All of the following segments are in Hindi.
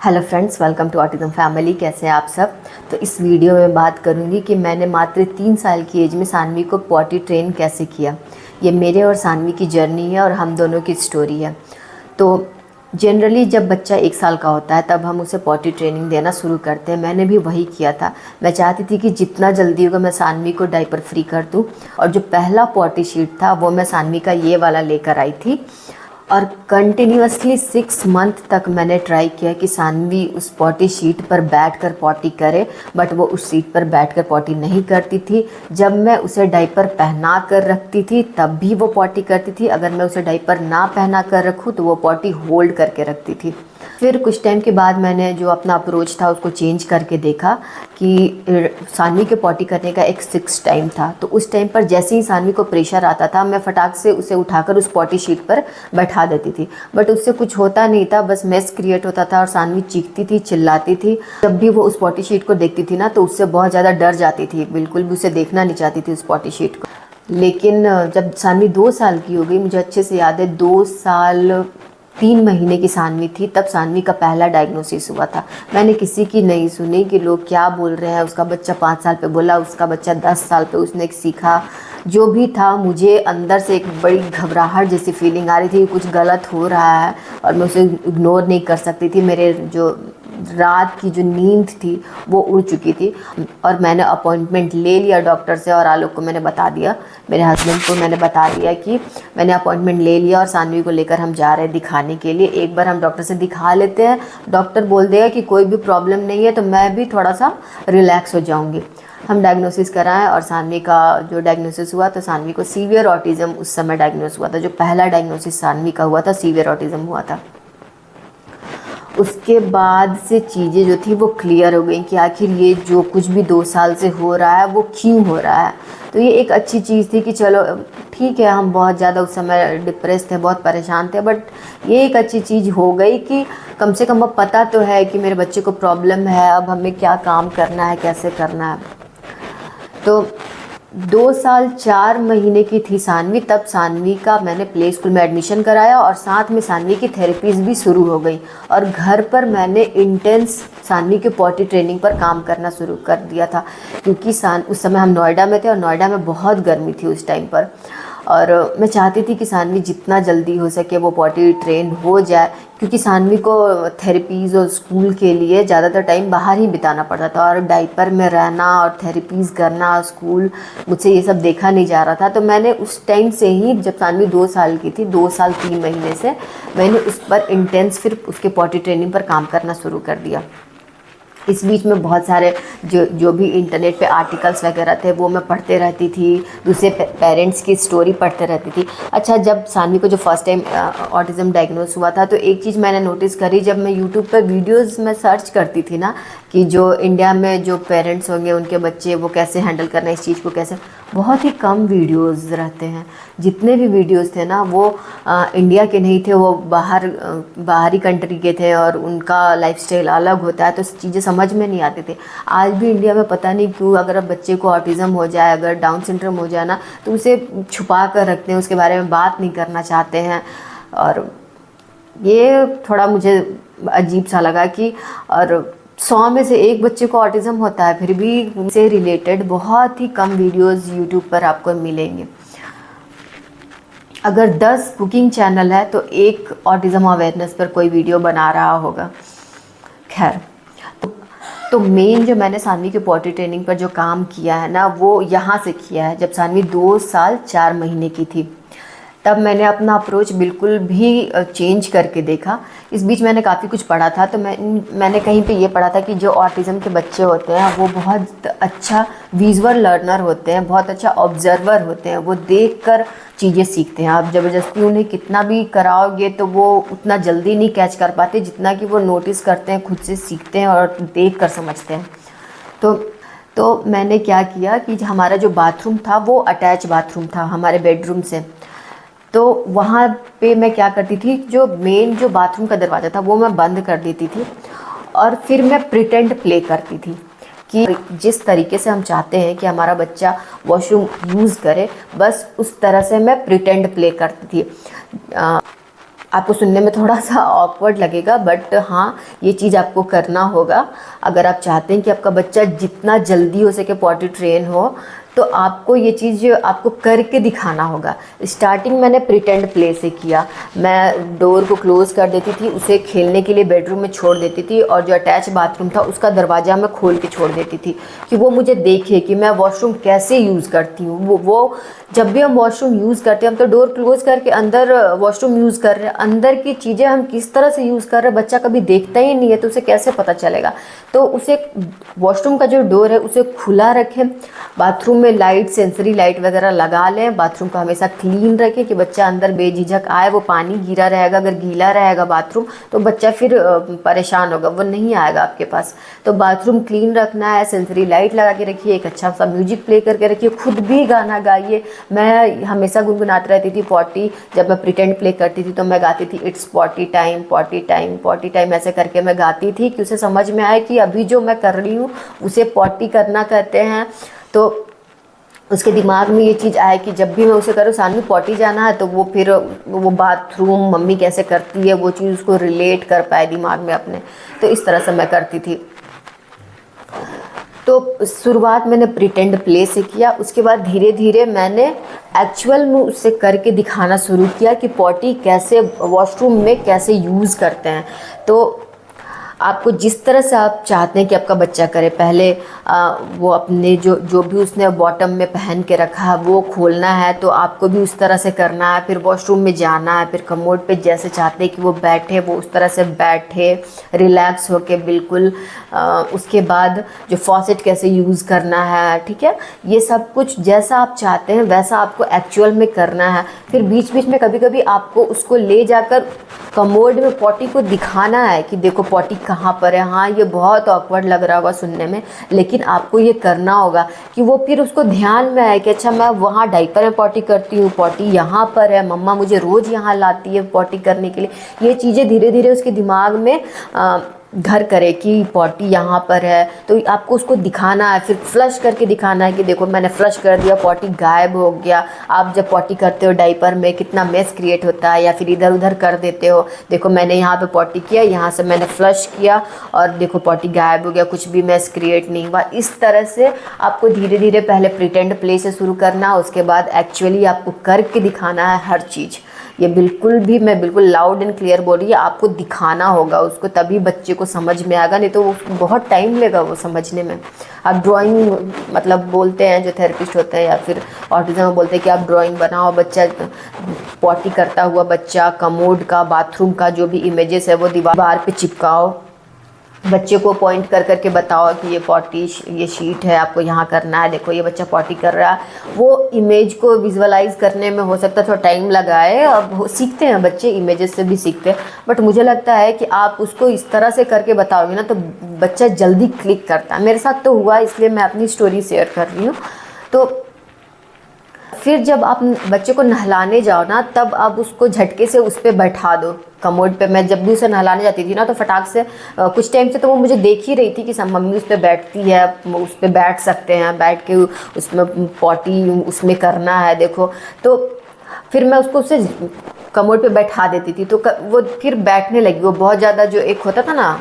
Hello friends, welcome to autism family. कैसे हैं आप सब। तो इस वीडियो में बात करूंगी कि मैंने मात्र 3 साल की एज में सानवी को पॉटी ट्रेन कैसे किया। ये मेरे और सानवी की जर्नी है और हम दोनों की स्टोरी है। तो जनरली जब बच्चा 1 साल का होता है तब हम उसे पॉटी ट्रेनिंग देना शुरू करते हैं। मैंने भी वही किया था। मैं चाहती थी कि जितना जल्दी होगा मैं सानवी को डायपर फ्री कर दूँ। और जो पहला पॉटी शीट था वो मैं सानवी का ये वाला लेकर आई थी और कंटिन्यूअसली 6 मंथ तक मैंने ट्राई किया कि सानवी उस पॉटी शीट पर बैठकर पॉटी करे, बट वो उस सीट पर बैठकर पॉटी नहीं करती थी। जब मैं उसे डायपर पहना कर रखती थी तब भी वो पॉटी करती थी। अगर मैं उसे डायपर ना पहना कर रखूँ तो वो पॉटी होल्ड करके रखती थी। फिर कुछ टाइम के बाद मैंने जो अपना अप्रोच था उसको चेंज करके देखा कि सानवी के पॉटी करने का एक फिक्स टाइम था। तो उस टाइम पर जैसे ही सानवी को प्रेशर आता था मैं फटाक से उसे उठाकर उस पॉटी शीट पर बैठा देती थी, बट उससे कुछ होता नहीं था, बस मेस क्रिएट होता था और सानवी चीखती थी, चिल्लाती थी। जब भी वो उस पॉटी शीट को देखती थी ना तो उससे बहुत ज़्यादा डर जाती थी, बिल्कुल भी उसे देखना नहीं चाहती थी उस पॉटी शीट को। लेकिन जब सानवी 2 साल की हो गई, मुझे अच्छे से याद है 2 साल 3 महीने की सानवी थी तब सानवी का पहला डायग्नोसिस हुआ था। मैंने किसी की नहीं सुनी कि लोग क्या बोल रहे हैं। उसका बच्चा 5 साल पे बोला, उसका बच्चा 10 साल पे उसने सीखा। जो भी था, मुझे अंदर से एक बड़ी घबराहट जैसी फीलिंग आ रही थी, कुछ गलत हो रहा है और मैं उसे इग्नोर नहीं कर सकती थी। मेरे जो रात की जो नींद थी वो उड़ चुकी थी और मैंने अपॉइंटमेंट ले लिया डॉक्टर से और आलोक को मैंने बता दिया, मेरे हस्बैंड को मैंने बता दिया कि मैंने अपॉइंटमेंट ले लिया और सानवी को लेकर हम जा रहे हैं दिखाने के लिए। एक बार हम डॉक्टर से दिखा लेते हैं, डॉक्टर बोल देगा कि कोई भी प्रॉब्लम नहीं है तो मैं भी थोड़ा सा रिलैक्स हो जाऊँगी। हम डायग्नोसिस कराएं और सानवी का जो डायग्नोसिस हुआ तो सानवी को सीवियर ऑटिज़म उस समय डायग्नोस हुआ था। जो पहला डायग्नोसिस सानवी का हुआ था सीवियर ऑटिज़म हुआ था। उसके बाद से चीज़ें जो थी वो क्लियर हो गई कि आखिर ये जो कुछ भी 2 साल से हो रहा है वो क्यों हो रहा है। तो ये एक अच्छी चीज़ थी कि चलो ठीक है, हम बहुत ज़्यादा उस समय डिप्रेस थे, बहुत परेशान थे, बट ये एक अच्छी चीज़ हो गई कि कम से कम अब पता तो है कि मेरे बच्चे को प्रॉब्लम है, अब हमें क्या काम करना है, कैसे करना है। तो 2 साल 4 महीने की थी सानवी तब सानवी का मैंने प्ले स्कूल में एडमिशन कराया और साथ में सानवी की थेरेपीज़ भी शुरू हो गई और घर पर मैंने इंटेंस सानवी के पॉटी ट्रेनिंग पर काम करना शुरू कर दिया था। क्योंकि उस समय हम नोएडा में थे और नोएडा में बहुत गर्मी थी उस टाइम पर और मैं चाहती थी कि सानवी जितना जल्दी हो सके वो पॉटी ट्रेन हो जाए, क्योंकि सानवी को थेरेपीज़ और स्कूल के लिए ज़्यादातर टाइम बाहर ही बिताना पड़ता था और डायपर में रहना और थेरेपीज़ करना, स्कूल, मुझसे ये सब देखा नहीं जा रहा था। तो मैंने उस टाइम से ही, जब सानवी 2 साल की थी, 2 साल 3 महीने से मैंने उस पर इंटेंस फिर उसके पॉटी ट्रेनिंग पर काम करना शुरू कर दिया। इस बीच में बहुत सारे जो भी इंटरनेट पे आर्टिकल्स वगैरह थे वो मैं पढ़ते रहती थी, दूसरे पेरेंट्स की स्टोरी पढ़ते रहती थी। अच्छा, जब सानवी को जो फर्स्ट टाइम ऑटिज़म डायग्नोस हुआ था तो एक चीज़ मैंने नोटिस करी, जब मैं यूट्यूब पर वीडियोस में सर्च करती थी ना कि जो इंडिया में जो पेरेंट्स होंगे उनके बच्चे वो कैसे हैंडल करना इस चीज़ को, कैसे, बहुत ही कम वीडियोस रहते हैं। जितने भी वीडियोस थे ना वो इंडिया के नहीं थे, वो बाहरी कंट्री के थे और उनका लाइफस्टाइल अलग होता है, तो चीज़ें समझ में नहीं आती थी। आज भी इंडिया में पता नहीं क्यों अगर अब बच्चे को ऑटिज़म हो जाए, अगर डाउन सिंड्रोम हो जाए ना, तो उसे छुपा कर रखते हैं, उसके बारे में बात नहीं करना चाहते हैं। और ये थोड़ा मुझे अजीब सा लगा कि और 100 में से 1 बच्चे को ऑटिज़म होता है, फिर भी उनसे रिलेटेड बहुत ही कम वीडियोस यूट्यूब पर आपको मिलेंगे। अगर 10 कुकिंग चैनल है तो 1 ऑटिज़म अवेयरनेस पर कोई वीडियो बना रहा होगा। खैर, तो मेन जो मैंने सानवी के पॉटी ट्रेनिंग पर जो काम किया है ना वो यहाँ से किया है। जब सानवी 2 साल 4 महीने की थी तब मैंने अपना अप्रोच बिल्कुल भी चेंज करके देखा। इस बीच मैंने काफ़ी कुछ पढ़ा था, तो मैंने कहीं पे ये पढ़ा था कि जो ऑटिज़म के बच्चे होते हैं वो बहुत अच्छा विजुअल लर्नर होते हैं, बहुत अच्छा ऑब्जर्वर होते हैं, वो देखकर चीज़ें सीखते हैं। आप ज़बरदस्ती उन्हें कितना भी कराओगे तो वो उतना जल्दी नहीं कैच कर पाते जितना कि वो नोटिस करते हैं, खुद से सीखते हैं और देख कर समझते हैं। तो मैंने क्या किया कि हमारा जो बाथरूम था वो अटैच बाथरूम था हमारे बेडरूम से। तो वहाँ पे मैं क्या करती थी, जो मेन जो बाथरूम का दरवाज़ा था वो मैं बंद कर देती थी और फिर मैं प्रिटेंड प्ले करती थी कि जिस तरीके से हम चाहते हैं कि हमारा बच्चा वॉशरूम यूज़ करे, बस उस तरह से मैं प्रिटेंड प्ले करती थी। आपको सुनने में थोड़ा सा ऑकवर्ड लगेगा, बट हाँ ये चीज़ आपको करना होगा अगर आप चाहते हैं कि आपका बच्चा जितना जल्दी हो सके पॉटी ट्रेन हो। तो आपको ये चीज़ आपको करके दिखाना होगा। स्टार्टिंग मैंने प्रिटेंड प्ले से किया। मैं डोर को क्लोज़ कर देती थी, उसे खेलने के लिए बेडरूम में छोड़ देती थी, और जो अटैच बाथरूम था उसका दरवाज़ा मैं खोल के छोड़ देती थी कि वो मुझे देखे कि मैं वॉशरूम कैसे यूज़ करती हूँ। वो जब भी हम वॉशरूम यूज़ करते हैं, हम तो डोर क्लोज़ करके अंदर वॉशरूम यूज़ कर रहे हैं, अंदर की चीज़ें हम किस तरह से यूज़ कर रहे हैं बच्चा कभी देखता ही नहीं है, तो उसे कैसे पता चलेगा। तो उसे वॉशरूम का जो डोर है उसे खुला रखें, बाथरूम में लाइट, सेंसरी लाइट वगैरह लगा लें, बाथरूम को हमेशा क्लीन रखें कि बच्चा अंदर बेझिझक आए। वो पानी गिरा रहेगा, अगर गीला रहेगा बाथरूम तो बच्चा फिर परेशान होगा, वो नहीं आएगा आपके पास। तो बाथरूम क्लीन रखना है, सेंसरी लाइट लगा के रखिए, एक अच्छा सा म्यूजिक प्ले करके रखिए, खुद भी गाना गाइए। मैं हमेशा गुनगुनाती रहती थी पॉटी, जब मैं प्रिटेंड प्ले करती थी तो मैं गाती थी it's potty time, potty time, potty time, ऐसे करके मैं गाती थी कि उसे समझ में आए कि अभी जो मैं कर रही हूँ उसे पॉटी करना कहते हैं। तो उसके दिमाग में ये चीज़ आए कि जब भी मैं उसे करूँ सानवी पॉटी जाना है, तो वो फिर वो बाथरूम मम्मी कैसे करती है वो चीज़ उसको रिलेट कर पाए दिमाग में अपने। तो इस तरह से मैं करती थी। तो शुरुआत मैंने प्रिटेंड प्ले से किया, उसके बाद धीरे धीरे मैंने एक्चुअल में उससे करके दिखाना शुरू किया कि पॉटी कैसे वॉशरूम में कैसे यूज़ करते हैं। तो आपको जिस तरह से आप चाहते हैं कि आपका बच्चा करे, पहले वो अपने जो भी उसने बॉटम में पहन के रखा है वो खोलना है, तो आपको भी उस तरह से करना है। फिर वॉशरूम में जाना है, फिर कमोड पे जैसे चाहते हैं कि वो बैठे वो उस तरह से बैठे, रिलैक्स होके बिल्कुल। उसके बाद जो फॉसेट कैसे यूज़ करना है, ठीक है, ये सब कुछ जैसा आप चाहते हैं वैसा आपको एक्चुअल में करना है। फिर बीच बीच में कभी कभी आपको उसको ले जाकर कमोड में पॉटी को दिखाना है कि देखो पॉटी कहाँ पर है। हाँ ये बहुत ऑकवर्ड लग रहा होगा सुनने में, लेकिन आपको ये करना होगा कि वो फिर उसको ध्यान में आए कि अच्छा मैं वहाँ डायपर में पॉटी करती हूँ, पॉटी यहाँ पर है, मम्मा मुझे रोज़ यहाँ लाती है पॉटी करने के लिए। ये चीज़ें धीरे धीरे उसके दिमाग में घर करे कि पॉटी यहाँ पर है। तो आपको उसको दिखाना है, फिर फ्लश करके दिखाना है कि देखो मैंने फ्लश कर दिया, पॉटी गायब हो गया। आप जब पॉटी करते हो डायपर में कितना मेस क्रिएट होता है, या फिर इधर उधर कर देते हो, देखो मैंने यहाँ पे पॉटी किया, यहाँ से मैंने फ्लश किया और देखो पॉटी गायब हो गया, कुछ भी मेस क्रिएट नहीं हुआ। इस तरह से आपको धीरे धीरे पहले प्रिटेंड प्ले से शुरू करना, उसके बाद एक्चुअली आपको करके दिखाना है हर चीज़। ये बिल्कुल भी, मैं बिल्कुल लाउड एंड क्लियर बोल रही है, आपको दिखाना होगा उसको, तभी बच्चे को समझ में आएगा, नहीं तो उसको बहुत टाइम लगेगा वो समझने में। आप ड्राइंग मतलब बोलते हैं जो थेरेपिस्ट होते हैं या फिर ऑटिज्म में बोलते हैं कि आप ड्राइंग बनाओ, बच्चा पॉटी करता हुआ बच्चा कमोड का, बाथरूम का जो भी इमेजेस है वो दीवार पे चिपकाओ, बच्चे को पॉइंट कर करके बताओ कि ये पॉटी, ये शीट है, आपको यहाँ करना है, देखो ये बच्चा पॉटी कर रहा है। वो इमेज को विजुअलाइज करने में हो सकता है थोड़ा टाइम लगाए, अब सीखते हैं बच्चे, इमेजेस से भी सीखते हैं, बट मुझे लगता है कि आप उसको इस तरह से करके बताओगे ना तो बच्चा जल्दी क्लिक करता है। मेरे साथ तो हुआ, इसलिए मैं अपनी स्टोरी शेयर कर रही हूँ। तो फिर जब आप बच्चे को नहलाने जाओ ना, तब आप उसको झटके से उस पर बैठा दो कमोड पे। मैं जब भी उसे नहलाने जाती थी ना तो फटाक से कुछ टाइम से तो वो मुझे देख ही रही थी कि सब मम्मी उस पर बैठती है, उस पर बैठ सकते हैं, बैठ के उसमें पॉटी उसमें करना है देखो। तो फिर मैं उसको उससे कमोड पे बैठा देती थी, तो वो फिर बैठने लगी। वो बहुत ज़्यादा जो एक होता था ना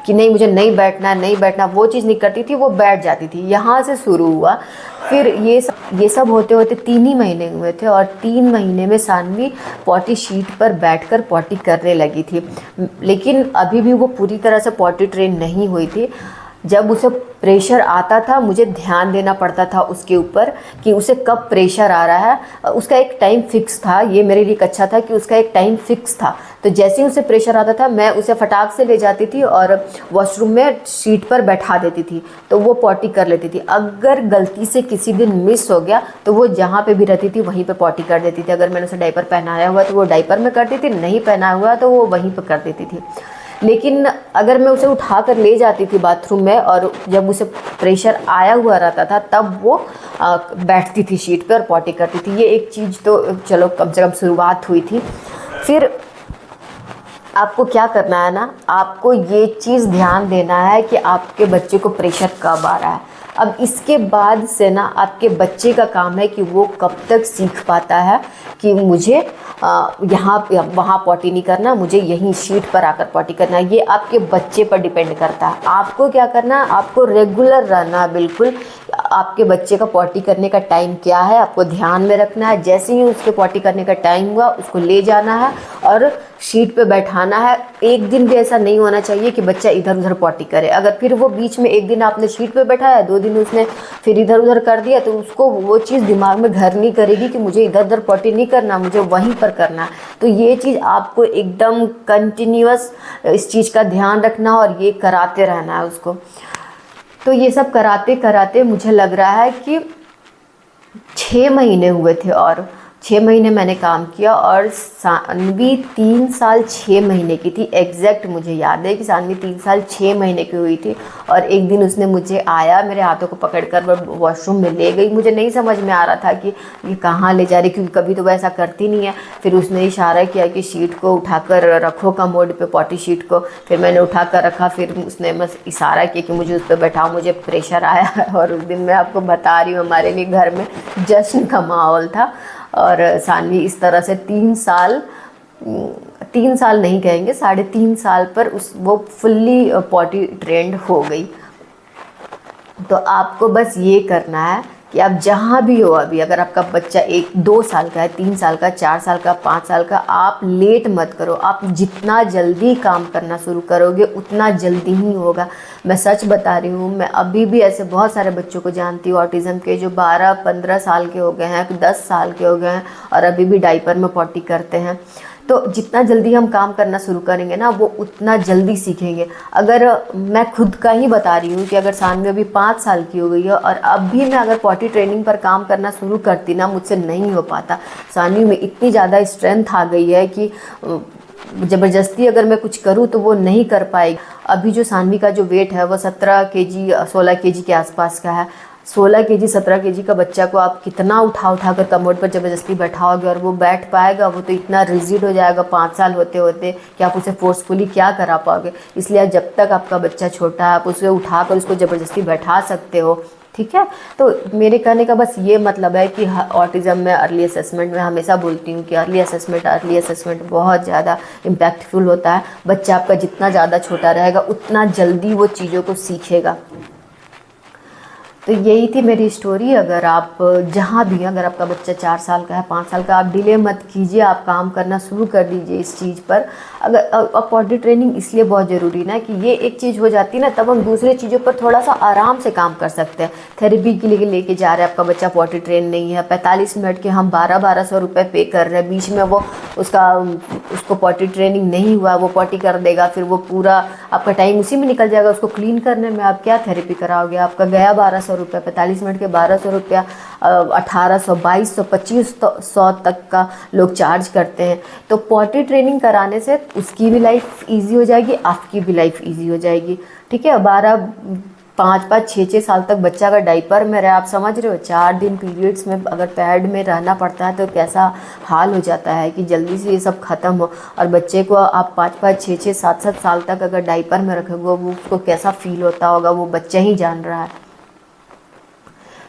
कि नहीं मुझे नहीं बैठना, नहीं बैठना, वो चीज़ नहीं करती थी, वो बैठ जाती थी। यहाँ से शुरू हुआ। फिर ये सब होते होते 3 ही महीने हुए थे, और 3 महीने में सानवी पॉटी शीट पर बैठकर पॉटी करने लगी थी। लेकिन अभी भी वो पूरी तरह से पॉटी ट्रेन नहीं हुई थी। जब उसे प्रेशर आता था मुझे ध्यान देना पड़ता था उसके ऊपर कि उसे कब प्रेशर आ रहा है। उसका एक टाइम फिक्स था, ये मेरे लिए अच्छा था कि उसका एक टाइम फिक्स था। तो जैसे ही उसे प्रेशर आता था मैं उसे फटाक से ले जाती थी और वॉशरूम में शीट पर बैठा देती थी, तो वो पॉटी कर लेती थी। अगर गलती से किसी दिन मिस हो गया तो वो जहाँ पे भी रहती थी वहीं पे पॉटी कर देती थी। अगर मैंने उसे डायपर पहनाया हुआ तो वो डायपर में करती थी, नहीं पहनाया हुआ तो वो वहीं पर कर देती थी। लेकिन अगर मैं उसे उठा कर ले जाती थी बाथरूम में और जब उसे प्रेशर आया हुआ रहता था तब वो बैठती थी शीट पे और पॉटी करती थी। ये एक चीज़ तो चलो कम से कम शुरुआत हुई थी। फिर आपको क्या करना है ना, आपको ये चीज़ ध्यान देना है कि आपके बच्चे को प्रेशर कब आ रहा है। अब इसके बाद से ना आपके बच्चे का काम है कि वो कब तक सीख पाता है कि मुझे यहाँ वहाँ पॉटी नहीं करना, मुझे यहीं शीट पर आकर पॉटी करना है। ये आपके बच्चे पर डिपेंड करता है। आपको क्या करना है, आपको रेगुलर रहना है बिल्कुल। आपके बच्चे का पॉटी करने का टाइम क्या है आपको ध्यान में रखना है। जैसे ही उसके पॉटी करने का टाइम हुआ उसको ले जाना है और शीट पे बैठाना है। एक दिन भी ऐसा नहीं होना चाहिए कि बच्चा इधर उधर पॉटी करे। अगर फिर वो बीच में एक दिन आपने शीट पे बैठाया, 2 दिन उसने फिर इधर उधर कर दिया, तो उसको वो चीज़ दिमाग में घर नहीं करेगी कि मुझे इधर उधर पॉटी नहीं करना, मुझे वहीं पर करना है। तो ये चीज़ आपको एकदम कंटिन्यूअस इस चीज़ का ध्यान रखना और ये कराते रहना है उसको। तो ये सब कराते कराते मुझे लग रहा है कि 6 महीने हुए थे और 6 महीने मैंने काम किया और सानवी 3 साल 6 महीने की थी। एग्जैक्ट मुझे याद है कि सानवी 3 साल 6 महीने की हुई थी। और एक दिन उसने मुझे आया, मेरे हाथों को पकड़कर वॉशरूम में ले गई। मुझे नहीं समझ में आ रहा था कि ये कहाँ ले जा रही, क्योंकि कभी तो वो ऐसा करती नहीं है। फिर उसने इशारा किया कि शीट को उठाकर रखो कमोड पे, पॉटी शीट को। फिर मैंने उठाकर रखा। फिर उसने बस इशारा किया कि मुझे उस पर बैठाओ, मुझे प्रेशर आया। और उस दिन मैं आपको बता रही हूँ, हमारे लिए घर में जश्न का माहौल था। और सानवी इस तरह से 3 साल नहीं कहेंगे, 3.5 साल पर वो फुल्ली पॉटी ट्रेंड हो गई। तो आपको बस ये करना है कि आप जहाँ भी हो अभी, अगर आपका बच्चा 1-2 साल का है, 3 साल का, 4 साल का, 5 साल का, आप लेट मत करो। आप जितना जल्दी काम करना शुरू करोगे उतना जल्दी ही होगा। मैं सच बता रही हूँ, मैं अभी भी ऐसे बहुत सारे बच्चों को जानती हूँ ऑटिज़म के, जो 12-15 साल के हो गए हैं, 10 साल के हो गए हैं और अभी भी डायपर में पॉटी करते हैं। तो जितना जल्दी हम काम करना शुरू करेंगे ना, वो उतना जल्दी सीखेंगे। अगर मैं खुद का ही बता रही हूँ कि अगर सानवी अभी 5 साल की हो गई है और अब भी मैं अगर पॉटी ट्रेनिंग पर काम करना शुरू करती ना, मुझसे नहीं हो पाता। सानवी में इतनी ज़्यादा स्ट्रेंथ आ गई है कि ज़बरदस्ती अगर मैं कुछ करूँ तो वो नहीं कर पाएगी। अभी जो सानवी का जो वेट है वो 17 केजी 16 केजी के आसपास का है। 16 केजी 17 केजी का बच्चा को आप कितना उठा कर कमोड पर ज़बरदस्ती बैठाओगे और वो बैठ पाएगा? वो तो इतना रिजिड हो जाएगा 5 साल होते होते कि आप उसे फोर्सफुली क्या करा पाओगे। इसलिए जब तक आपका बच्चा छोटा है आप उसे उठाकर उसको ज़बरदस्ती बैठा सकते हो, ठीक है। तो मेरे कहने का बस ये मतलब है कि ऑटिज़म में अर्ली असेसमेंट में हमेशा बोलती हूँ कि अर्ली असेसमेंट बहुत ज़्यादा इम्पैक्टफुल होता है। बच्चा आपका जितना ज़्यादा छोटा रहेगा उतना जल्दी वो चीज़ों को सीखेगा। तो यही थी मेरी स्टोरी। अगर आप जहाँ भी, अगर आपका बच्चा 4 साल का है, 5 साल का, आप डिले मत कीजिए, आप काम करना शुरू कर दीजिए इस चीज़ पर। अगर पॉटी ट्रेनिंग इसलिए बहुत ज़रूरी ना कि ये एक चीज़ हो जाती है ना, तब हम दूसरे चीज़ों पर थोड़ा सा आराम से काम कर सकते हैं। थेरेपी के लिए लेके जा रहे हैं, आपका बच्चा पॉटी ट्रेन नहीं है, 45 मिनट के हम 1200 रुपये पे कर रहे हैं, बीच में वो उसको पॉटी ट्रेनिंग नहीं हुआ, वो पॉटी कर देगा, फिर वो पूरा आपका टाइम उसी में निकल जाएगा उसको क्लीन करने में। आप क्या थेरेपी कराओगे? आपका गया 1200 रुपये, 45 मिनट के 1200 रुपया, 1800, 2200, 2500 तक का लोग चार्ज करते हैं। तो पॉटी ट्रेनिंग कराने से उसकी भी लाइफ ईजी हो जाएगी, आपकी भी लाइफ ईजी हो जाएगी, ठीक है। 5-5, 6-6 साल तक बच्चा अगर डाइपर में रहे, आप समझ रहे हो, 4 दिन पीरियड्स में अगर पैड में रहना पड़ता है तो कैसा हाल हो जाता है कि जल्दी से ये सब ख़त्म हो। और बच्चे को आप 5-5, 6-6, 7-7 साल तक अगर डाइपर में रखोगे, वो उसको कैसा फील होता होगा वो बच्चा ही जान रहा है।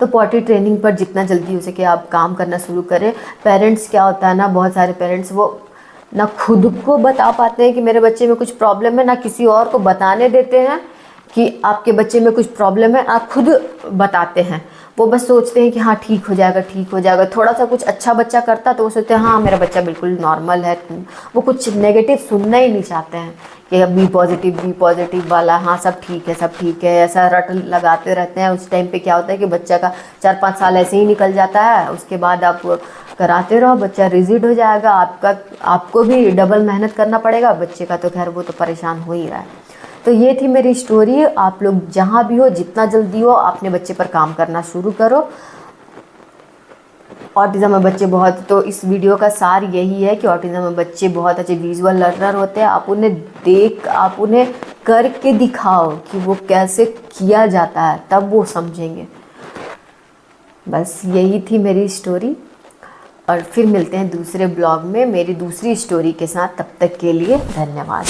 तो पॉटी ट्रेनिंग पर जितना जल्दी हो सके आप काम करना शुरू करें। पेरेंट्स क्या होता है ना, बहुत सारे पेरेंट्स वो ना खुद को बता पाते हैं कि मेरे बच्चे में कुछ प्रॉब्लम है, ना किसी और को बताने देते हैं कि आपके बच्चे में कुछ प्रॉब्लम है। आप खुद बताते हैं, वो बस सोचते हैं कि हाँ ठीक हो जाएगा, ठीक हो जाएगा। थोड़ा सा कुछ अच्छा बच्चा करता तो वो सोचते हैं हाँ मेरा बच्चा बिल्कुल नॉर्मल है। वो कुछ नेगेटिव सुनना ही नहीं चाहते हैं कि बी पॉजिटिव वाला, हाँ सब ठीक है, सब ठीक है, ऐसा रट लगाते रहते हैं। उस टाइम पे क्या होता है कि बच्चा का 4-5 साल ऐसे ही निकल जाता है। उसके बाद आप कराते रहो, बच्चा रिजिड हो जाएगा, आपको भी डबल मेहनत करना पड़ेगा, बच्चे का तो खैर वो तो परेशान हो ही रहा है। तो ये थी मेरी स्टोरी। आप लोग जहाँ भी हो, जितना जल्दी हो अपने बच्चे पर काम करना शुरू करो। ऑटिज़म में बच्चे बहुत, तो इस वीडियो का सार यही है कि ऑटिज़म में बच्चे बहुत अच्छे विजुअल लर्नर होते हैं। आप उन्हें करके दिखाओ कि वो कैसे किया जाता है, तब वो समझेंगे। बस यही थी मेरी स्टोरी और फिर मिलते हैं दूसरे ब्लॉग में मेरी दूसरी स्टोरी के साथ। तब तक के लिए धन्यवाद।